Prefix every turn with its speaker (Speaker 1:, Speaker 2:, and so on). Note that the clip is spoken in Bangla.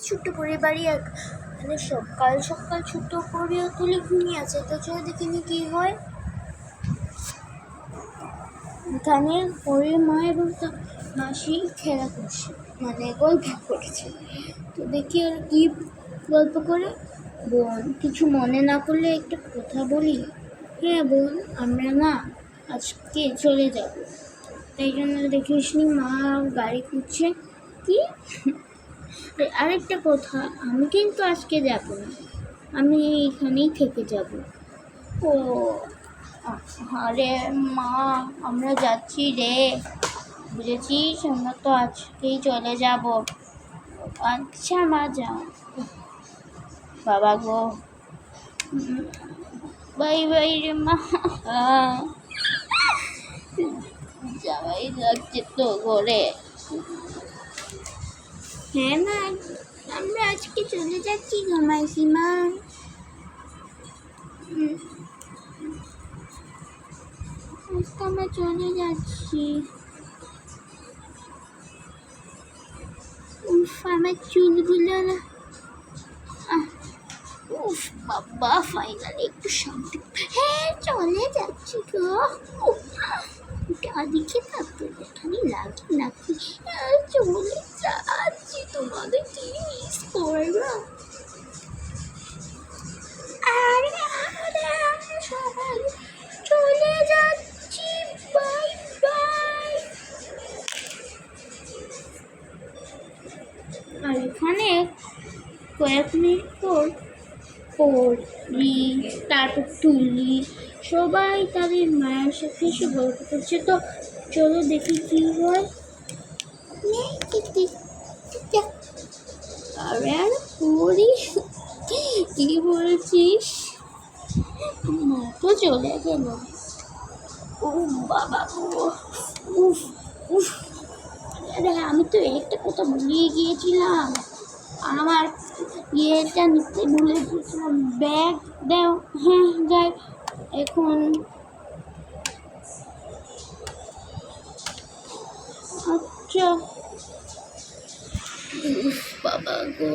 Speaker 1: ছোট্ট পরিবারই এক মানে সকাল সকাল ছোট্ট পরিও তুলে ঘুমিয়ে আছে, তো চলে দেখিনি কি হয়। এখানে পরির মা এবং মাসি খেলা করছে, মানে গল্প করছে। তো দেখি আর কি গল্প করে। বোন, কিছু মনে না করলে একটা কথা বলি? হ্যাঁ বোন, আমরা না আজকে চলে যাব, তাই জন্য দেখিস নি মা গাড়ি খুঁজছে। কি? আরেকটা কথা, আমি কিন্তু আজকে যাব না, আমি এখানেই থেকে যাব। ও আরে মা, আমরা যাচ্ছি রে, বুঝেছিস? আমরা তো আজকেই চলে যাব। আচ্ছা মা, যাও। বাবা গো, বাই বাই রে মা। যাওয়াই লাগছে তো ঘরে। হ্যাঁ মা, আমরা আজকে চলে যাচ্ছি ঘুমাইছি মা। আজকে আমরা চলে যাচ্ছি। উফ, আমার চুলগুলো না, উফ বাবা, ফাইনালি একটু শান্তি। হ্যাঁ চলে যাচ্ছি গো। দেখে থাকতো এখানে লাগে নাকি? চলে যাচ্ছি, তোমাদের কি মিস করবো। আরে আমরা সবাই চলে যাচ্ছি, বাই বাই। আর এখানে কয়েক মিনিট পর পরি, তারপর তুলি, সবাই তাদের মায়ের সাথে এসে গল্প করছে। তো চলো দেখি কি হয়। আরে আর পরি, কি বলছিস? মা তো চলে গেল। ও বাবা গো, উফ উফ। আরে আমি তো একটা কথা ভুলিয়ে গিয়েছিলাম, আমার ইয়েটা নিতে ভুলে গিয়েছিলাম। ব্যাগ দাও। হ্যাঁ যাই এখন। আচ্ছা। বাবা গো।